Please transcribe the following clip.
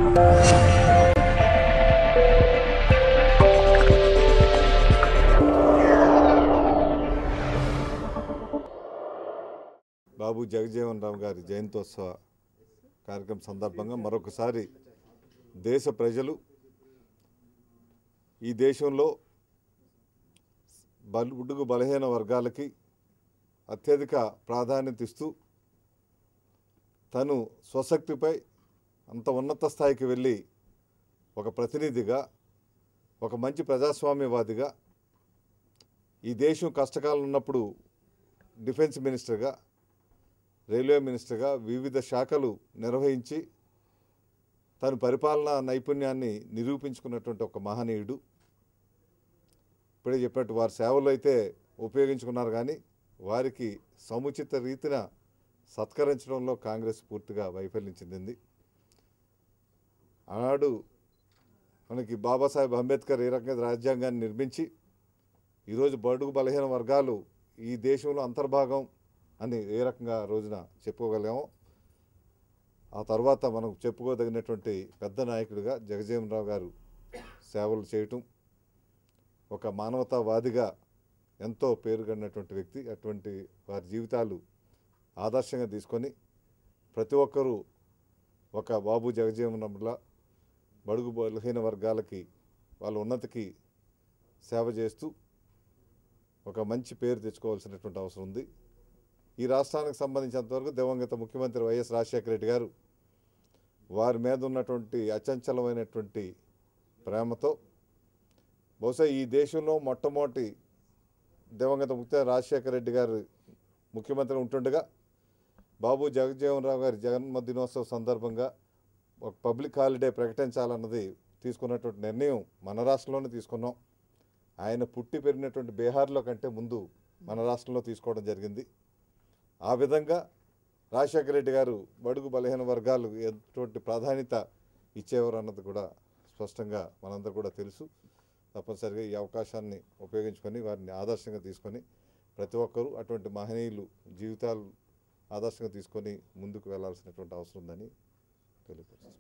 బాబు జగజీవన్ రామ్ గారి జయంతోత్సవ కార్యక్రమం సందర్భంగా మరొకసారి దేశ ప్రజలు ఈ దేశంలో బడుగు బలహీన వర్గాలకి అత్యధిక ప్రాధాన్యత ఇస్తూ తను స్వశక్తిపై అంత ఉన్నత స్థాయికి వెళ్ళి ఒక ప్రతినిధిగా ఒక మంచి ప్రజాస్వామ్యవాదిగా ఈ దేశం కష్టకాలం ఉన్నప్పుడు డిఫెన్స్ మినిస్టర్గా రైల్వే మినిస్టర్గా వివిధ శాఖలు నిర్వహించి తన పరిపాలనా నైపుణ్యాన్ని నిరూపించుకున్నటువంటి ఒక మహనీయుడు. ఇప్పుడే చెప్పినట్టు వారి సేవలు అయితే ఉపయోగించుకున్నారు, కానీ వారికి సముచిత రీతిన సత్కరించడంలో కాంగ్రెస్ పూర్తిగా వైఫల్యం చెందింది. ఆనాడు మనకి బాబాసాహెబ్ అంబేద్కర్ ఏ రకంగా రాజ్యాంగాన్ని నిర్మించి ఈరోజు బడుగు బలహీన వర్గాలు ఈ దేశంలో అంతర్భాగం అని ఏ రకంగా రోజున చెప్పుకోగలిగామో, ఆ తర్వాత మనం చెప్పుకోదగినటువంటి పెద్ద నాయకుడిగా జగజీవన్ రామ్ గారు సేవలు చేయటం, ఒక మానవతావాదిగా ఎంతో పేరుగన్నటువంటి వ్యక్తి. అటువంటి వారి జీవితాలు ఆదర్శంగా తీసుకొని ప్రతి ఒక్కరూ ఒక బాబు జగజీవన్ రామ్లా బడుగు బలహీన వర్గాలకి వాళ్ళ ఉన్నతికి సేవ చేస్తూ ఒక మంచి పేరు తెచ్చుకోవాల్సినటువంటి అవసరం ఉంది. ఈ రాష్ట్రానికి సంబంధించినంతవరకు దివంగత ముఖ్యమంత్రి వైఎస్ రాజశేఖర రెడ్డి గారు వారి మీద ఉన్నటువంటి అచంచలమైనటువంటి ప్రేమతో బహుశా ఈ దేశంలో మొట్టమొదటి దివంగత ముఖ్యమంత్రి రాజశేఖర రెడ్డి గారు ముఖ్యమంత్రి ఉంటుండగా బాబు జగజీవన్ రామ్ గారి జన్మదినోత్సవ సందర్భంగా ఒక పబ్లిక్ హాలిడే ప్రకటించాలన్నది తీసుకున్నటువంటి నిర్ణయం మన రాష్ట్రంలోనే తీసుకున్నాం. ఆయన పుట్టి పెరిగినటువంటి బీహార్లో కంటే ముందు మన రాష్ట్రంలో తీసుకోవడం జరిగింది. ఆ విధంగా రాజశేఖర రెడ్డి గారు బడుగు బలహీన వర్గాలు ఎటువంటి ప్రాధాన్యత ఇచ్చేవారు అన్నది కూడా స్పష్టంగా మనందరూ కూడా తెలుసు. తప్పనిసరిగా ఈ అవకాశాన్ని ఉపయోగించుకొని వారిని ఆదర్శంగా తీసుకొని ప్రతి ఒక్కరూ అటువంటి మహనీయులు జీవితాలు ఆదర్శంగా తీసుకొని ముందుకు వెళ్లాల్సినటువంటి అవసరం ఉందని తెలియపరుస్తుంది.